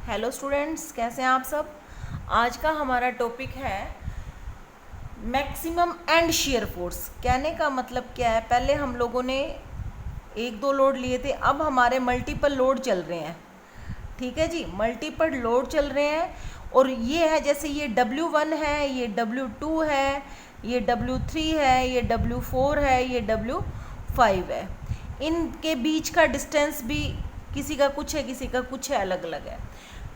Hello students, कैसे हैं आप सब। आज का हमारा टॉपिक है मैक्सिमम एंड शेयर फोर्स। कहने का मतलब क्या है, पहले हम लोगों ने एक दो लोड लिए थे, अब हमारे मल्टीपल लोड चल रहे हैं। ठीक है जी, मल्टीपल लोड चल रहे हैं। और ये है, जैसे ये W1 है, ये W2 है, ये W3 है, ये W4 है, ये W5 है। इनके बीच का डिस्टेंस भी किसी का कुछ है, किसी का कुछ है, अलग अलग है।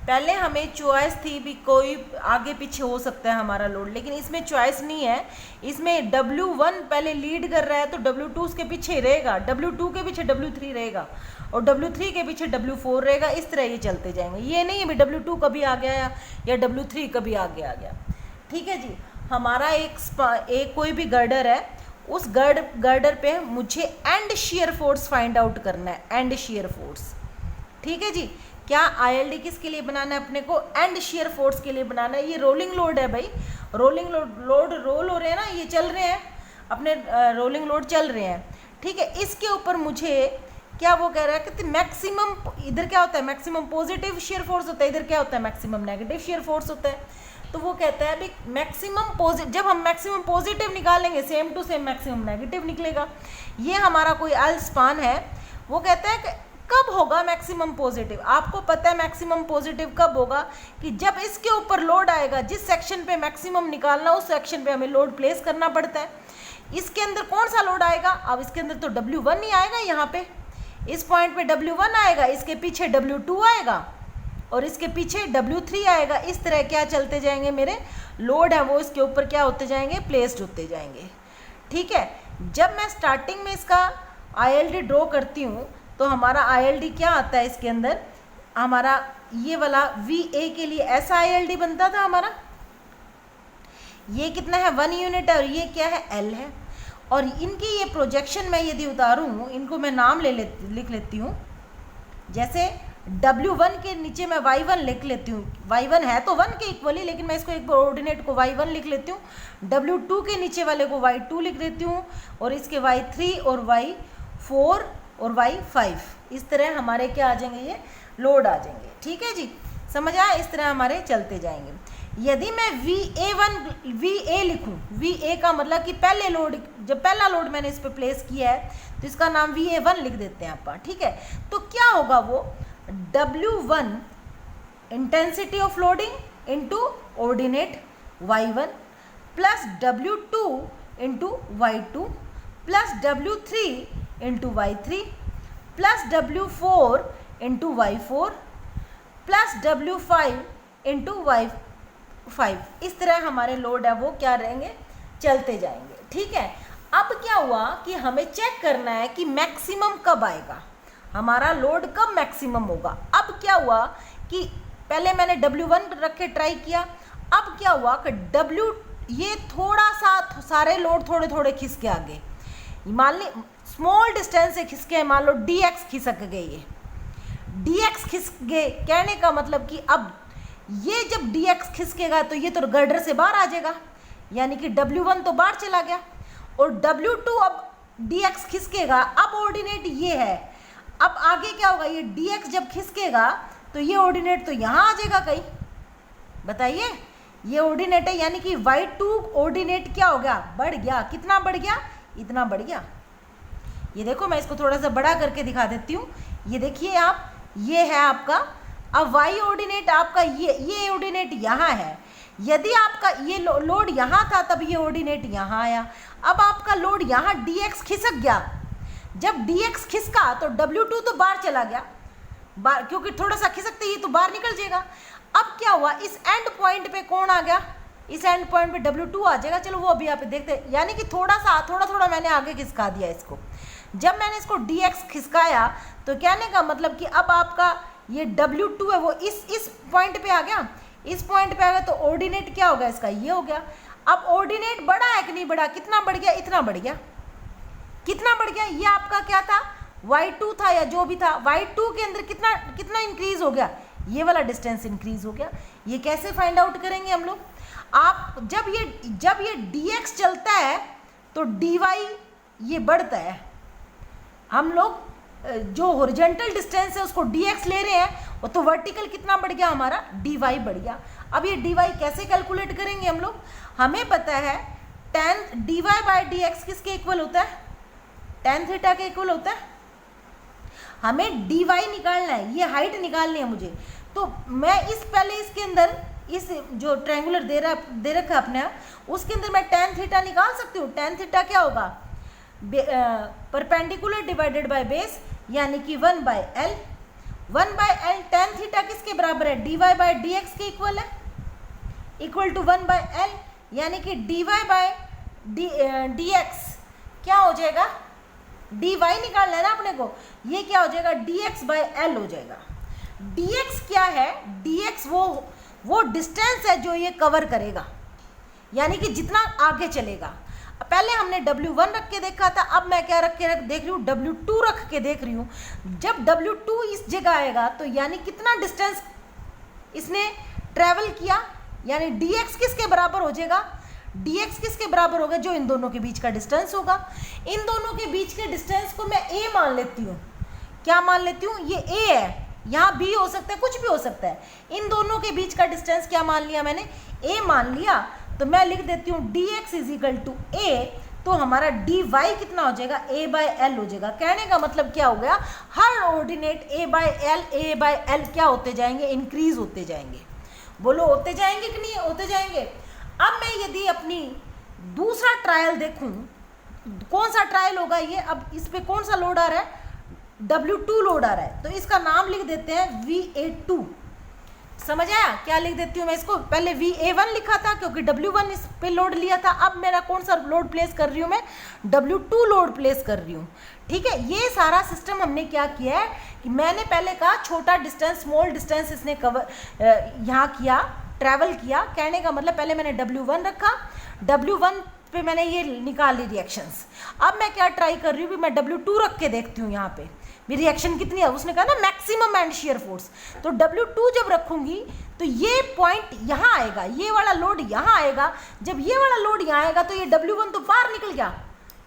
पहले हमें चॉइस थी भी, कोई आगे पीछे हो सकता है हमारा लोड, लेकिन इसमें चॉइस नहीं है। इसमें W1 पहले लीड कर रहा है तो W2 उसके पीछे रहेगा, W2 के पीछे W3 रहेगा, और W3 के पीछे W4 रहेगा। इस तरह ये चलते जाएंगे। ये नहीं है भी W2 कभी आ गया या W3 कभी आगे आ गया। ठीक है जी। हमारा एक कोई भी गर्डर है, उस गर्डर पे मुझे and shear force find out करना है। एंड शेयर फोर्स, ठीक है जी। क्या ILD किसके लिए बनाना है अपने को? एंड शेयर फोर्स के लिए बनाना है। ये रोलिंग लोड है भाई, रोलिंग लोड रोल हो रहे हैं ना, ये चल रहे हैं अपने, रोलिंग लोड चल रहे हैं। ठीक है, इसके ऊपर मुझे क्या वो कह रहा है कि मैक्सिमम, इधर क्या होता है मैक्सिमम पॉजिटिव शेयर फोर्स होता है, इधर क्या होता है मैक्सिमम नेगेटिव शेयर फोर्स होता है। तो वो कहता है अभी मैक्सिमम पॉजिटिव, जब हम मैक्सिमम पॉजिटिव निकालेंगे same to same maximum negative निकलेगा। ये हमारा कोई एल स्पान है। वो कहता है कि कब होगा मैक्सिमम पॉजिटिव। आपको पता है मैक्सिमम पॉजिटिव कब होगा कि जब इसके ऊपर लोड आएगा, जिस सेक्शन पे मैक्सिमम निकालना उस सेक्शन पे हमें लोड प्लेस करना पड़ता है। इसके अंदर कौन सा लोड आएगा? अब इसके अंदर तो W1 नहीं आएगा, यहाँ पे इस पॉइंट पे W1 आएगा, इसके पीछे W2 आएगा और इसके पीछे W3 आएगा। इस तरह क्या चलते जाएंगे, मेरे लोड है वो इसके ऊपर क्या होते जाएंगे, प्लेस्ड होते जाएंगे। ठीक है, जब मैं स्टार्टिंग में इसका ILD ड्रॉ करती हूँ तो हमारा ILD क्या आता है इसके अंदर, हमारा ये वाला VA के लिए ऐसा ILD बनता था हमारा। ये कितना है, 1 यूनिट है, और ये क्या है, L है। और इनकी ये प्रोजेक्शन मैं यदि उतारूँ, इनको मैं नाम लिख लेती हूँ। जैसे W1 के नीचे मैं Y1 लिख लेती हूँ। Y1 है तो 1 के इक्वली, लेकिन मैं इसको एक कोऑर्डिनेट को Y1 लिख लेती हूँ। W2 के नीचे वाले को Y2 लिख देती हूँ, और इसके Y3 और Y4 और Y5। इस तरह हमारे क्या आ जाएंगे, ये लोड आ जाएंगे। ठीक है जी, समझ आया। इस तरह हमारे चलते जाएंगे। यदि मैं VA लिखूं, VA का मतलब कि पहले लोड, जब पहला लोड मैंने इस पे प्लेस किया है तो इसका नाम VA1 लिख देते हैं आप। ठीक है, तो क्या होगा वो, W1 intensity of loading into ordinate Y1 plus W2 into Y2 plus W3 into Y3 plus W4 into Y4 plus W5 into Y5। इस तरह हमारे लोड है वो क्या रहेंगे, चलते जाएंगे। ठीक है, अब क्या हुआ कि हमें चेक करना है कि मैक्सिमम कब आएगा, हमारा लोड कब मैक्सिमम होगा। अब क्या हुआ कि पहले मैंने W1 रख के ट्राई किया। अब क्या हुआ कि ये थोड़ा सा सारे लोड थोड़े थोड़े खिसके आगे, मान ली स्मॉल डिस्टेंस से खिसके, मान लो DX खिसक गए, ये DX खिसक गए। कहने का मतलब कि अब ये जब DX खिसकेगा तो ये तो गर्डर से बाहर आ जाएगा, यानी कि W1 तो बाहर चला गया, और W2 अब DX खिसकेगा। अब ऑर्डिनेट ये है, अब आगे क्या होगा, ये DX जब खिसकेगा तो ये ऑर्डिनेट तो यहाँ आ जाएगा कहीं, बताइए। ये ऑर्डिनेट है, यानी कि Y2 ऑर्डिनेट क्या हो गया, बढ़ गया। कितना बढ़ गया, इतना बढ़ गया। ये देखो, मैं इसको थोड़ा सा बड़ा करके दिखा देती हूँ। ये देखिए आप, ये है आपका, अब Y ऑर्डिनेट आपका, ये ऑर्डिनेट यहाँ है। यदि आपका ये लोड यहाँ था तब ये ऑर्डिनेट यहाँ आया। अब आपका लोड यहाँ DX खिसक गया। जब DX खिसका तो W2 तो बाहर चला गया, क्योंकि थोड़ा सा खिसकते ही तो बाहर निकल जाएगा। अब क्या हुआ, इस एंड पॉइंट पे कौन आ गया, इस एंड पॉइंट पे W2 आ जाएगा। चलो वो अभी आप देखते हैं, यानी कि थोड़ा मैंने आगे खिसका दिया इसको। जब मैंने इसको DX खिसकाया तो कहने का मतलब कि अब आपका ये W2 है वो इस पॉइंट पे आ गया, इस पॉइंट पे आ गया, तो ऑर्डिनेट क्या होगा इसका, ये हो गया। अब ऑर्डिनेट बढ़ा है कि नहीं बढ़ा, कितना बढ़ गया, इतना बढ़ गया। कितना बढ़ गया, ये आपका क्या था, Y2 था या जो भी था, Y2 के अंदर कितना इंक्रीज हो गया, ये वाला डिस्टेंस इंक्रीज हो गया। ये कैसे फाइंड आउट करेंगे हम लोग, आप जब ये DX चलता है तो DY ये बढ़ता है। हम लोग जो हॉरिजॉन्टल डिस्टेंस है उसको DX ले रहे हैं, वो तो वर्टिकल कितना बढ़ गया हमारा, dy बढ़ गया। अब ये dy कैसे कैलकुलेट करेंगे हम लोग, हमें पता है tan dy बाई dx किसके इक्वल होता है, tan थीटा के इक्वल होता है। हमें dy निकालना है, ये हाइट निकालनी है मुझे, तो मैं पहले इसके अंदर इस जो ट्रायंगुलर दे रखा है अपने उसके अंदर मैं tan थीटा निकाल सकती हूँ। tan थीटा क्या होगा, परपेंडिकुलर डिवाइडेड बाय बेस, यानी कि 1/l। 1/l tan थीटा किसके बराबर है, dy बाय dx के इक्वल है, इक्वल टू 1/l, यानी कि dy बाय dx क्या हो जाएगा, dy निकालना है ना अपने को, ये क्या हो जाएगा, dx बाय l हो जाएगा। dx क्या है, dx वो डिस्टेंस है जो ये कवर करेगा, यानी कि जितना आगे चलेगा। पहले हमने W1 रख के देखा था, अब मैं क्या देख रही हूँ, W2 रख के देख रही हूँ। जब W2 इस जगह आएगा तो यानी कितना डिस्टेंस इसने ट्रेवल किया, यानी dx किसके बराबर हो जाएगा, dx किसके बराबर होगा, जो इन दोनों के बीच का डिस्टेंस होगा। इन दोनों के बीच के डिस्टेंस को मैं a मान लेती हूँ, क्या मान लेती हूँ, ये a है, यहाँ b हो सकता है, कुछ भी हो सकता है। इन दोनों के बीच का डिस्टेंस क्या मान लिया मैंने, a मान लिया, तो मैं लिख देती हूँ dx is equal to a, तो हमारा dy कितना हो जाएगा, a बाय l हो जाएगा। कहने का मतलब क्या हो गया, हर ऑर्डिनेट a बाय l क्या होते जाएंगे, इंक्रीज होते जाएंगे। बोलो होते जाएंगे कि नहीं होते जाएंगे। अब मैं यदि अपनी दूसरा ट्रायल देखूं, कौन सा ट्रायल होगा ये, अब इस पे कौन सा लोड आ रहा है, W2 लोड आ रहा है, तो इसका नाम लिख देते हैं VA2। समझ आया, क्या लिख देती हूँ मैं इसको, पहले VA1 लिखा था क्योंकि W1 इस पे लोड लिया था, अब मेरा कौन सा लोड प्लेस कर रही हूँ मैं, W2 लोड प्लेस कर रही हूँ। ठीक है, ये सारा सिस्टम हमने क्या किया है कि मैंने पहले कहा छोटा डिस्टेंस, स्मॉल डिस्टेंस इसने कवर यहाँ किया, ट्रैवल किया। कहने का मतलब पहले मैंने W1 रखा, W1 पे मैंने ये निकाल ली रिएक्शंस। अब मैं क्या ट्राई कर रही हूँ, मैं W2 रख के देखती हूँ यहाँ पे मेरी रिएक्शन कितनी है। उसने कहा ना मैक्सिमम एंड शियर फोर्स, तो W2 जब रखूंगी तो ये पॉइंट यहाँ आएगा, ये वाला लोड यहाँ आएगा। जब ये वाला लोड यहाँ आएगा तो ये W1 तो बाहर निकल गया,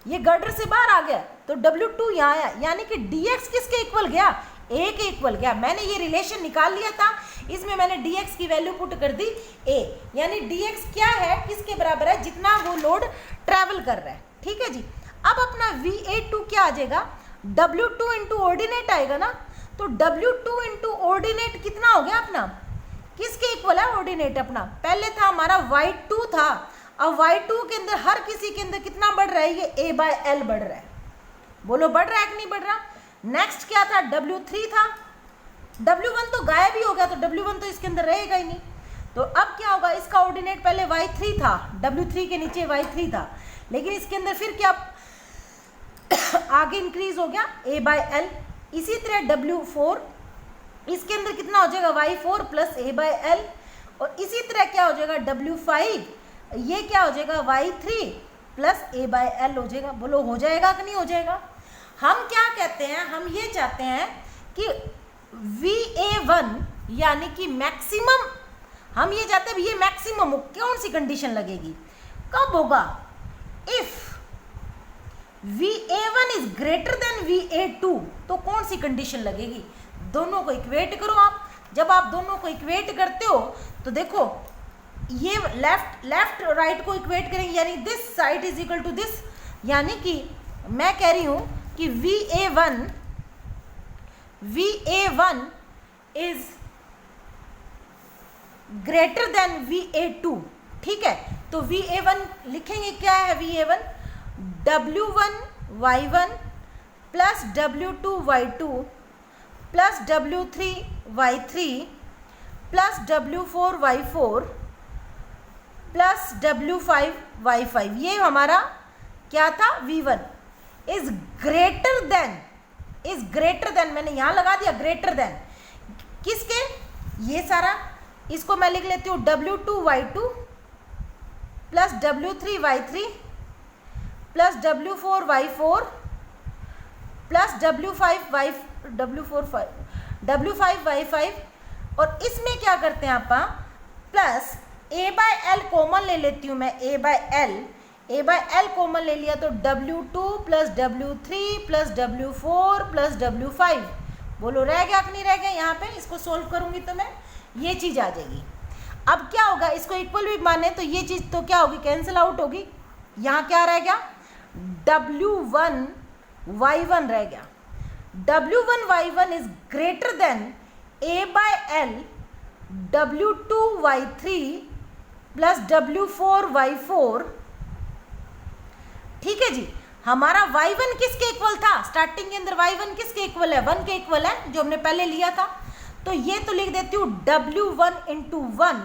ये गर्डर से बाहर आ गया, तो W2 यहाँ आया, यानी कि dx किसके इक्वल गया, a के इक्वल गया। मैंने ये रिलेशन निकाल लिया था, इसमें मैंने dx की वैल्यू पुट कर दी a, यानी dx क्या है, किसके बराबर है, जितना वो लोड ट्रैवल कर रहा है। ठीक है जी, अब अपना VA2 क्या आ जाएगा, W2 इंटू ऑर्डिनेट आएगा ना, तो W2 इंटू ऑर्डिनेट कितना हो गया अपना, किसके इक्वल है ऑर्डिनेट अपना, पहले था हमारा Y2 था, अब Y2 के अंदर हर किसी के अंदर कितना बढ़ रहा है, ये a बाय l बढ़ रहा है। बोलो बढ़ रहा है कि नहीं बढ़ रहा। नेक्स्ट क्या था, W3 था, W1 तो गायब ही हो गया, तो W1 तो इसके अंदर रहेगा ही नहीं। तो अब क्या होगा, इसका ऑर्डिनेट पहले Y3 था, W3 के नीचे Y3 था, लेकिन इसके अंदर फिर क्या आगे इंक्रीज हो गया a बाय l। इसी तरह W4, इसके अंदर कितना हो जाएगा, Y4 plus a by l, और इसी तरह क्या हो जाएगा W5, ये क्या हो जाएगा Y3 plus a by l हो जाएगा। बोलो हो जाएगा कि नहीं हो जाएगा। हम क्या कहते हैं, हम ये चाहते हैं कि VA1 यानी कि मैक्सिमम, हम ये चाहते हैं ये मैक्सिमम हो। कौन सी कंडीशन लगेगी, कब होगा, if VA1 is greater then VA2, तो कौन सी कंडीशन लगेगी, दोनों को इक्वेट करो आप। जब आप दोनों को इक्वेट करते हो तो देखो ये लेफ्ट राइट को इक्वेट करेंगे, यानी this side is equal to this, यानी कि मैं कह रही हूं कि VA1 is greater then VA2। ठीक है, तो VA1 लिखेंगे, क्या है VA1, W1 Y1 plus W2 Y2 plus W3 Y3 plus W4 Y4 plus W5 Y5। ये हमारा क्या था, V1 इज ग्रेटर देन, मैंने यहाँ लगा दिया ग्रेटर देन किसके, ये सारा, इसको मैं लिख लेती हूँ W2 Y2 plus W3 Y3 plus W4 Y4 plus W5 Y5, और इसमें क्या करते हैं आप, plus a by l common ले लेती हूँ मैं, a बाय l कॉमन ले लिया, तो W2 plus W3 plus W4 plus W5। बोलो रह गया कि नहीं रह गया? यहाँ पे इसको सोल्व करूंगी तो मैं ये चीज आ जाएगी। अब क्या होगा, इसको इक्वल भी माने तो ये चीज तो क्या होगी, कैंसिल आउट होगी। यहाँ क्या रह गया, W1Y1 रह गया। W1Y1 is greater then A/L W2Y3 plus W4Y4। ठीक है जी, हमारा Y1 किसके इक्वल था, स्टार्टिंग के अंदर Y1 किसके इक्वल है, 1 के इक्वल है, जो हमने पहले लिया था। तो ये तो लिख देती हूँ W1 into 1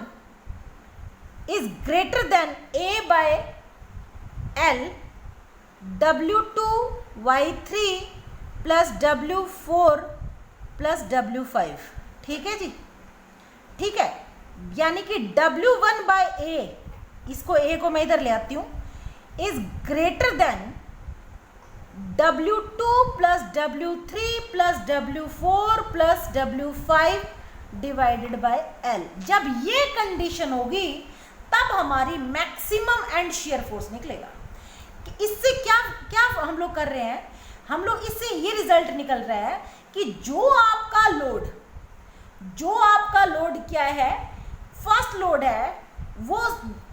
is greater then A/L W2Y3 plus W4 plus W5। ठीक है जी, ठीक है, यानी कि W1/A, इसको A को मैं इधर ले आती हूँ, is greater then W2 plus W3 plus W4 plus W5 divided by L। जब ये कंडीशन होगी तब हमारी मैक्सिमम एंड शियर फोर्स निकलेगा। कि इससे क्या क्या हम लोग कर रहे हैं, हम लोग इससे ये रिजल्ट निकल रहा है कि जो आपका लोड क्या है, फर्स्ट लोड है, वो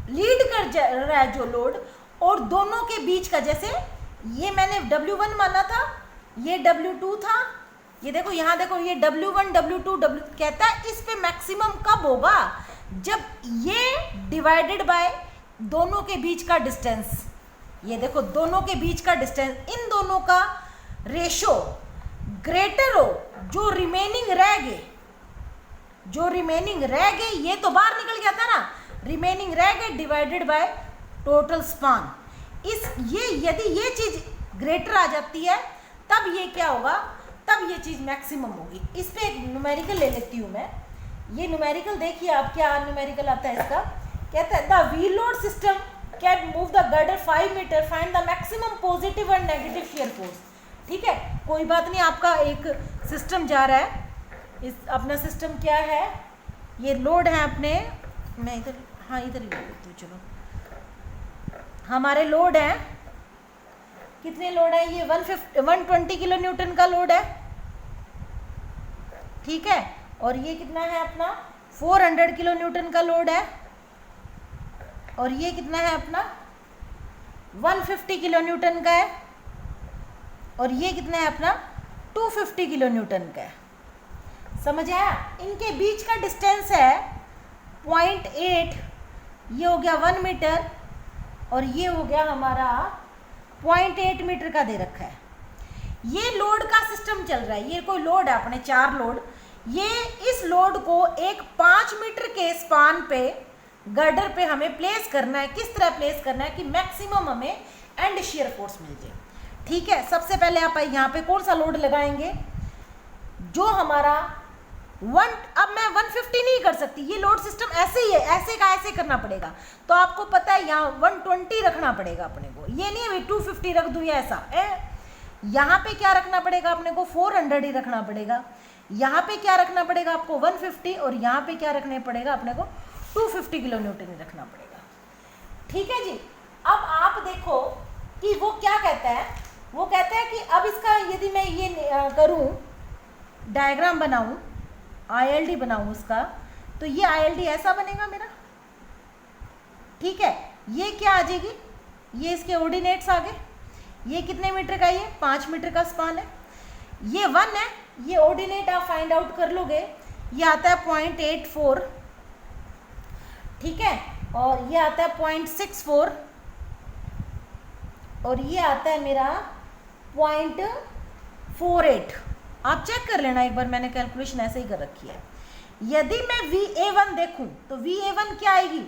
लीड कर रहा है जो लोड, और दोनों के बीच का, जैसे ये मैंने W1 माना था, ये W2 था, ये देखो यहाँ देखो, ये W1 W2 कहता है इस पे मैक्सिमम कब होगा, जब ये डिवाइडेड बाय दोनों के बीच का डिस्टेंस, ये देखो दोनों के बीच का डिस्टेंस, इन दोनों का रेशो ग्रेटर हो, जो रिमेनिंग रह गए ये तो बाहर निकल गया था ना, रिमेनिंग रह गए डिवाइडेड बाय टोटल स्पान। यदि ये चीज ग्रेटर आ जाती है तब ये क्या होगा, तब ये चीज मैक्सिमम होगी। इस पे एक न्यूमेरिकल ले लेती हूँ मैं। ये न्यूमेरिकल देखिए आप, क्या न्यूमेरिकल आता है इसका, कहता है the wheel load system can move the girder 5 metre, find the maximum positive and negative shear force. ठीक है, कोई बात नहीं, आपका एक सिस्टम जा रहा है, इस अपना सिस्टम क्या है, ये लोड है अपने, मैं इधर, हाँ इधर ही लेती हूँ, चलो हमारे लोड है, कितने लोड है, ये 120 किलो न्यूटन का लोड है। ठीक है, और ये कितना है अपना 400 किलो न्यूटन का लोड है, और ये कितना है अपना 150 किलो न्यूटन का है, और ये कितना है अपना 250 किलो न्यूटन का है। समझ आया? इनके बीच का डिस्टेंस है 0.8, ये हो गया 1 मीटर, और ये हो गया हमारा 0.8 मीटर का दे रखा है। ये लोड का सिस्टम चल रहा है, ये कोई लोड है अपने 4 लोड, ये इस लोड को एक 5 मीटर के स्पान पे गर्डर पे हमें प्लेस करना है। किस तरह प्लेस करना है कि मैक्सिमम हमें एंड शियर फोर्स मिल जाए। ठीक है, सबसे पहले आप यहाँ पे कौन सा लोड लगाएंगे, जो हमारा अब मैं 150 नहीं कर सकती, ये लोड सिस्टम ऐसे ही है, ऐसे का ऐसे करना पड़ेगा, तो आपको पता है यहाँ 120 रखना पड़ेगा अपने को, ये नहीं है 250 रख दूँ या ऐसा। यहाँ पे क्या रखना पड़ेगा अपने को, 400 ही रखना पड़ेगा। यहाँ पे क्या रखना पड़ेगा आपको 150, और यहाँ पे क्या रखने पड़ेगा अपने को 250 किलो न्यूटन ही रखना पड़ेगा। ठीक है जी, अब आप देखो कि वो क्या कहता है, वो कहता है कि अब इसका यदि मैं ये करूँ, डायग्राम बनाऊँ, ILD बनाऊँ उसका, तो ये ILD ऐसा बनेगा मेरा। ठीक है, ये क्या आ जाएगी, ये इसके ऑर्डिनेट्स आ गए, ये कितने मीटर का, ये 5 मीटर का स्पान है, ये 1 है, ये ऑर्डिनेट आप फाइंड आउट कर लोगे, ये आता है 0.84। ठीक है, और ये आता है 0.64, और ये आता है मेरा 0.48। आप चेक कर लेना एक बार, मैंने कैलकुलेशन ऐसे ही कर रखी है। यदि मैं VA1 देखूं तो VA1 क्या आएगी,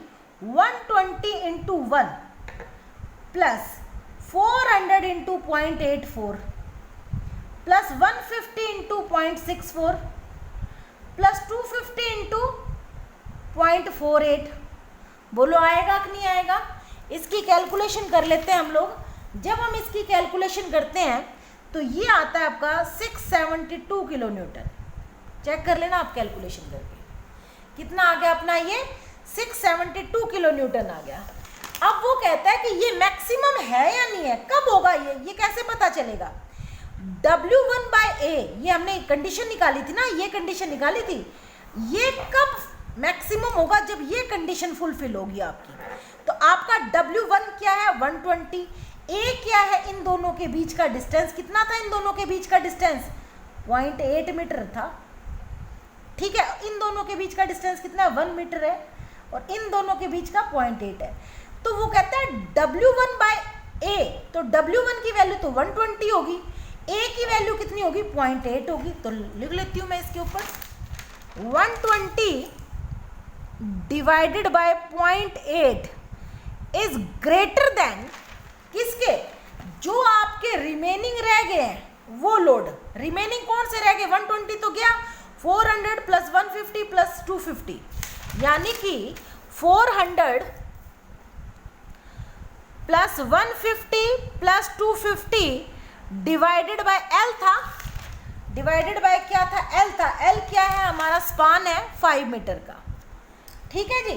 120 into 1 plus 400 into 0.84 plus 150 into 0.64 plus 250 into 0.48। बोलो आएगा कि नहीं आएगा? इसकी कैलकुलेशन कर लेते हैं हम लोग। जब हम इसकी कैलकुलेशन करते हैं तो ये आता है आपका 672 किलो न्यूटन। चेक कर लेना आप कैलकुलेशन करके, कितना आ गया अपना, ये 672 किलो न्यूटन आ गया। अब वो कहता है कि ये मैक्सिमम है या नहीं है, कब होगा ये कैसे पता चलेगा? W1/A, ये हमने कंडीशन निकाली थी ना, ये कंडीशन निकाली थी, ये कब मैक्सिमम होगा? जब ये कंडीशन फुलफिल होगी आपकी। तो आपका W1 क्या है? 120। A क्या है? इन दोनों के बीच का डिस्टेंस कितना था? इन दोनों के बीच का डिस्टेंस 0.8 मीटर था। ठीक है, इन दोनों के बीच का डिस्टेंस कितना है? 1 मीटर है, और इन दोनों के बीच का 0.8 है। तो वो कहता है W1/A, तो W1 की वैल्यू तो 120 होगी, A की वैल्यू कितनी होगी? 0.8 होगी। तो लिख लेती हूँ मैं इसके ऊपर, 120 divided by 0.8 is greater then किसके? जो आपके रिमेनिंग रह गए हैं वो लोड। रिमेनिंग कौन से रह गए? 120 तो गया, 400 प्लस 150 प्लस 250, यानी कि 400 plus 150 plus 250 divided by L था। डिवाइडेड बाय क्या था? L था। L क्या है? हमारा स्पान है 5 मीटर का। ठीक है जी,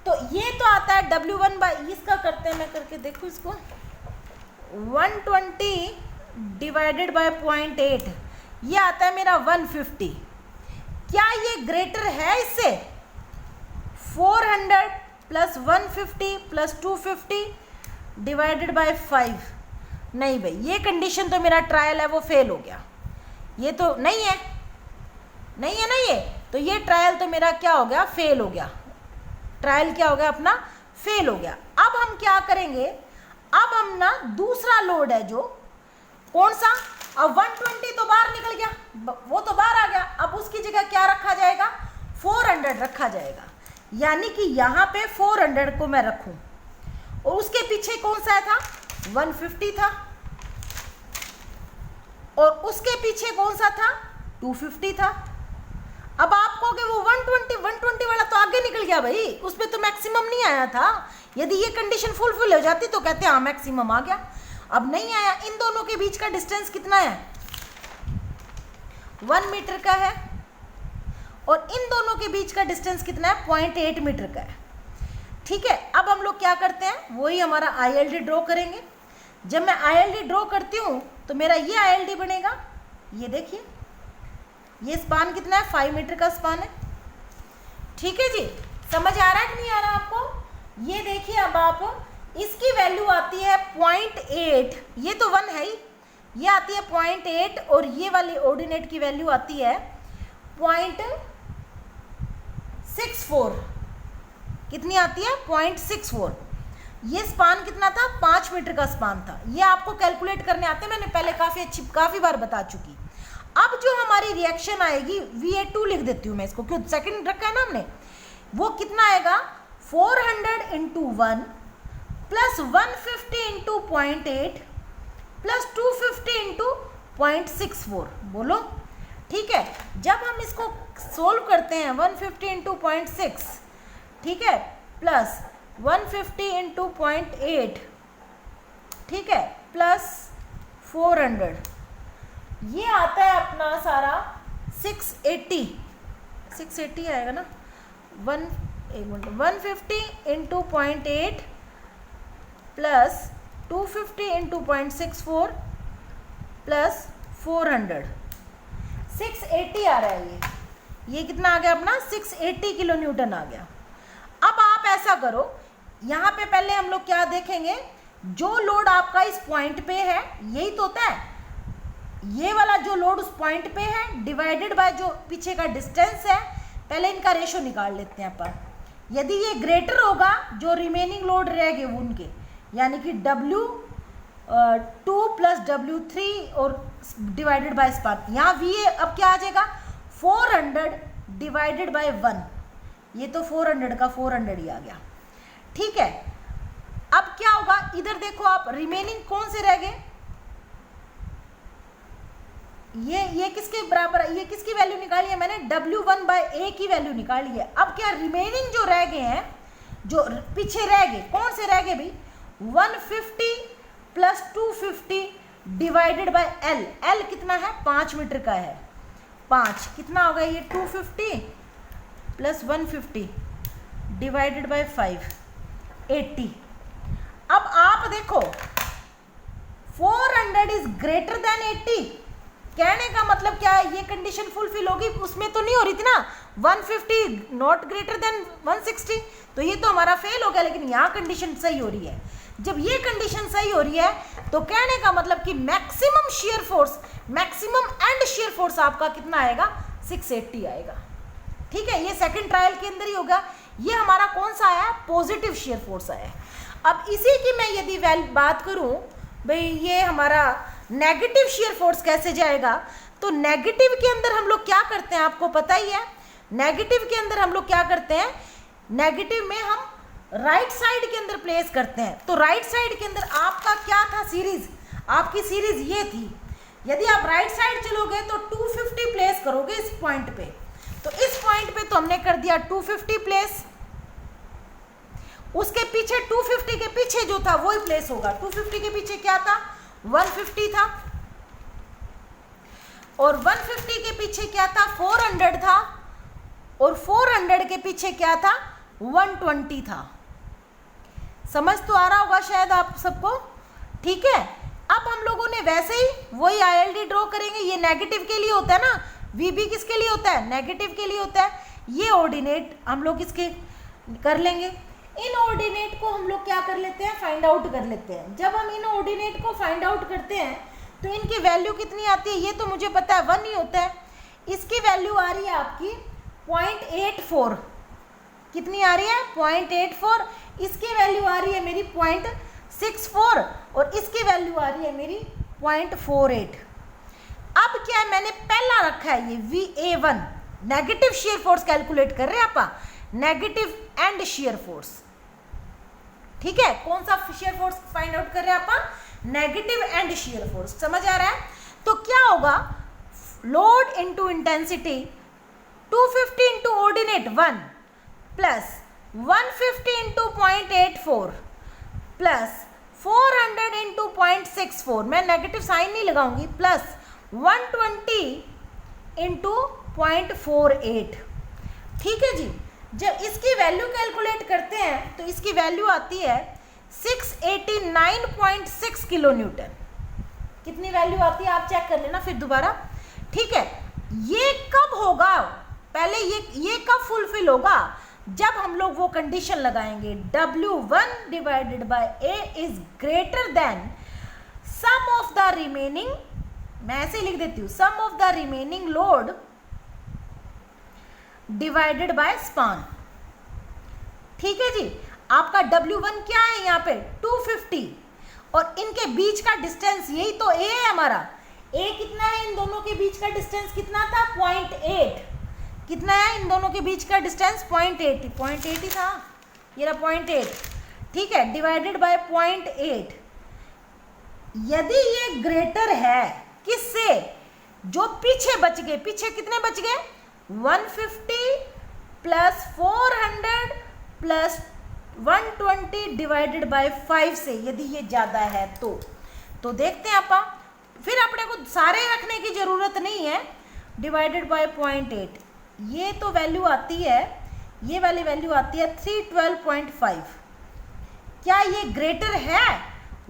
तो ये तो आता है W1/, इसका करते हैं, मैं करके देखूँ इसको। 120 डिवाइडेड बाय 0.8, ये आता है मेरा 150। क्या ये ग्रेटर है इससे? 400 प्लस 150 प्लस 250 डिवाइडेड बाय 5। नहीं भाई, ये कंडीशन तो मेरा ट्रायल है वो फेल हो गया, ये तो नहीं है, नहीं है ना ये, तो ये ट्रायल तो मेरा क्या हो गया? फेल हो गया। ट्रायल क्या हो गया अपना? फेल हो गया। अब हम क्या करेंगे? अब हम ना दूसरा लोड है जो, कौन सा? अब 120 तो बाहर निकल गया, वो तो बाहर आ गया, अब उसकी जगह क्या रखा जाएगा? 400 रखा जाएगा। यानी कि यहाँ पे 400 को मैं रखूं, और उसके पीछे कौन सा था? 150 था, और उसके पीछे कौन सा था? 250 था। अब आप कहोगे वो 120 वाला तो आगे निकल गया भाई, उसमें तो मैक्सिमम नहीं आया था। यदि ये कंडीशन फुलफिल हो जाती तो कहते हैं हाँ मैक्सिमम आ गया, अब नहीं आया। इन दोनों के बीच का डिस्टेंस कितना है? 1 मीटर का है, और इन दोनों के बीच का डिस्टेंस कितना है? 0.8 मीटर का है। ठीक है, अब हम लोग क्या करते हैं? वही हमारा ILD ड्रॉ करेंगे। जब मैं ILD ड्रॉ करती हूँ तो मेरा ये ILD बनेगा, ये देखिए, ये स्पान कितना है? 5 मीटर का स्पान है। ठीक है जी, समझ आ रहा है कि नहीं आ रहा आपको? ये देखिए, अब आप इसकी वैल्यू आती है 0.8, ये तो 1 है ही, ये आती है 0.8, और ये वाली ऑर्डिनेट की वैल्यू आती है 0.64। कितनी आती है? 0.64। ये स्पान कितना था? 5 मीटर का स्पान था। ये आपको कैलकुलेट करने आते हैं, मैंने पहले काफ़ी बार बता चुकी। अब जो हमारी रिएक्शन आएगी, VA2 लिख देती हूँ मैं इसको, क्यों सेकंड रखा है ना हमने, वो कितना आएगा? 400 into 1 plus 150 into 0.8 plus 250 into 0.64। बोलो, ठीक है। जब हम इसको सोल्व करते हैं, 150 इंटू 0.6, ठीक है, प्लस 150 इंटू 0.8, ठीक है, प्लस 400, ये आता है अपना सारा 680 आएगा ना। 150 इंटू 0.8 प्लस 250 इंटू 0.64 प्लस 400, 680 आ रहा है। ये कितना आ गया अपना? 680 किलो न्यूटन आ गया। अब आप ऐसा करो, यहाँ पे पहले हम लोग क्या देखेंगे, जो लोड आपका इस पॉइंट पे है, यही तो होता है, ये वाला जो लोड उस पॉइंट पे है डिवाइडेड बाय जो पीछे का डिस्टेंस है, पहले इनका रेशो निकाल लेते हैं अपन। यदि ये ग्रेटर होगा, जो रिमेनिंग लोड रह गए वो उनके, यानी कि W2 प्लस W3 और डिवाइडेड बाय स्पान, यहाँ VA अब क्या आ जाएगा? 400 डिवाइडेड बाय 1, ये तो 400 का 400 ही आ गया। ठीक है, अब क्या होगा? इधर देखो आप, रिमेनिंग कौन से रह गए? ये किसके बराबर है? ये किसकी वैल्यू निकाली है मैंने? W1/A की वैल्यू निकाली है। अब क्या रिमेनिंग जो रह गए हैं, जो पीछे रह गए, कौन से रह गए भाई? 150 plus 250 divided by L। L कितना है? 5 मीटर का है। 5 कितना होगा? ये 250 प्लस 150 डिवाइडेड बाय 5, 80। अब आप देखो, 400 इज ग्रेटर देन 80, कहने का मतलब क्या है, ये कंडीशन फुलफिल होगी, उसमें तो नहीं हो रही थी ना 150 नॉट ग्रेटर देन 160, तो ये तो हमारा फेल हो गया। लेकिन यहाँ कंडीशन सही हो रही है। जब ये कंडीशन सही हो रही है तो कहने का मतलब कि maximum shear force, maximum and shear force आपका कितना आएगा, 680 आएगा। ठीक है, ये सेकंड ट्रायल के अंदर ही होगा। ये हमारा कौन सा आया, पॉजिटिव शेयर फोर्स आया। अब इसी की मैं यदि बात करूं, भाई ये हमारा नेगेटिव शेयर फोर्स कैसे जाएगा, तो नेगेटिव के अंदर हम लोग क्या करते हैं आपको पता ही है। नेगेटिव के अंदर हम लोग क्या करते हैं, नेगेटिव में हम राइट साइड के अंदर प्लेस करते हैं। तो राइट साइड के अंदर आपका क्या था सीरीज, आपकी सीरीज ये थी। यदि आप राइट साइड चलोगे तो 250 प्लेस करोगे इस पॉइंट पे, तो इस पॉइंट पे तो हमने कर दिया 250 प्लेस। उसके पीछे 250 के पीछे जो था वही प्लेस होगा। 250 के पीछे क्या था, 150 था, और 150 के पीछे क्या था, 400 था, और 400 के पीछे क्या था, 120 था। समझ तो आ रहा होगा शायद आप सबको। ठीक है, अब हम लोगों ने वैसे ही वही आईएलडी ड्रॉ करेंगे। ये नेगेटिव के लिए होता है ना, वीबी किसके लिए होता है, नेगेटिव के लिए होता है। ये ऑर्डिनेट हम लोग इसके कर लेंगे। इन ऑर्डिनेट को हम लोग क्या कर लेते हैं, फाइंड आउट कर लेते हैं। जब हम इन ऑर्डिनेट को फाइंड आउट करते हैं तो इनकी वैल्यू कितनी आती है, ये तो मुझे पता है 1 ही होता है। इसकी वैल्यू आ रही है आपकी 0.84। कितनी आ रही है, 0.84। इसकी वैल्यू आ रही है मेरी 0.64, और इसकी वैल्यू आ रही है मेरी 0.48। अब क्या है, मैंने पहला रखा है ये VA1, negative shear force calculate कर रहे हैं आप, नेगेटिव एंड शेयर फोर्स। ठीक है, कौन सा शेयर फोर्स फाइंड आउट कर रहे हैं आप, नेगेटिव एंड शेयर फोर्स। समझ आ रहा है। तो क्या होगा, load into intensity 250 into ordinate 1 plus 150 into 0.84 plus 400 into 0.64, मैं नेगेटिव साइन नहीं लगाऊंगी, प्लस 120 इंटू 0.48। ठीक है जी। जब इसकी वैल्यू कैलकुलेट करते हैं तो इसकी वैल्यू आती है 689.6 किलो न्यूटन। कितनी वैल्यू आती है आप चेक कर लेना फिर दोबारा। ठीक है, ये कब होगा, पहले ये कब फुलफिल होगा, जब हम लोग वो कंडीशन लगाएंगे W1 divided by A is greater than sum of the remaining, मैं ऐसे लिख देती हूँ, sum of the remaining load divided by span. ठीक है जी। आपका W1 क्या है यहाँ पे 250, और इनके बीच का डिस्टेंस यही तो A है हमारा। A कितना है, इन दोनों के बीच का डिस्टेंस कितना था, 0.8। कितना है इन दोनों के बीच का डिस्टेंस, 0.8 ही था, ये रहा 0.8। ठीक है, डिवाइडेड बाय 0.8। यदि ये ग्रेटर है किससे, जो पीछे बच गए, पीछे कितने बच गए, 150 प्लस 400 प्लस 120 डिवाइडेड बाय 5 से, यदि ये ज़्यादा है तो देखते हैं आप। फिर अपने को सारे रखने की ज़रूरत नहीं है, डिवाइडेड बाय 0.8, ये तो वैल्यू आती है, ये वाली वैल्यू आती है 312.5। क्या ये ग्रेटर है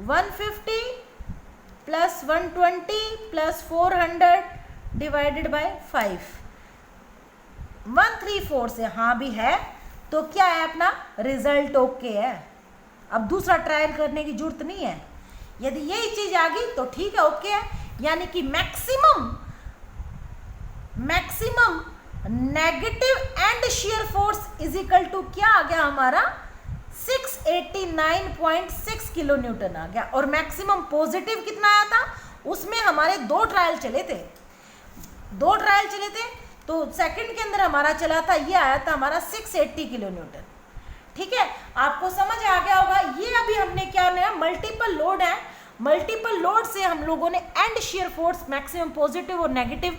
150 प्लस 120 प्लस 400 डिवाइडेड बाय 5, 134 से, हाँ भी है। तो क्या है, अपना रिजल्ट ओके है। अब दूसरा ट्रायल करने की जरूरत नहीं है। यदि यही चीज आ गई तो ठीक है, ओके है। यानी कि maximum negative and shear force is equal to क्या आ गया हमारा, 689.6 किलो न्यूटन आ गया। और मैक्सिमम पॉजिटिव कितना आया था, उसमें हमारे 2 ट्रायल चले थे, तो सेकंड के अंदर हमारा चला था, ये आया था हमारा 680 किलो न्यूटन। ठीक है, आपको समझ आ गया होगा। ये अभी हमने क्या लिया, मल्टीपल लोड है, मल्टीपल लोड से हम लोगों ने and shear force maximum positive और नेगेटिव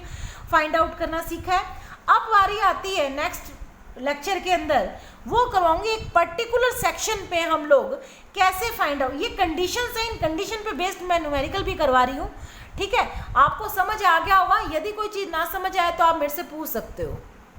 फाइंड आउट करना सीखा है। अब बारी आती है नेक्स्ट लेक्चर के अंदर, वो करवाऊंगी एक पर्टिकुलर सेक्शन पे हम लोग कैसे फाइंड आउट, ये कंडीशन है, इन कंडीशन पे बेस्ड मैं न्यूमेरिकल भी करवा रही हूँ। ठीक है, आपको समझ आ गया होगा। यदि कोई चीज़ ना समझ आए तो आप मेरे से पूछ सकते हो।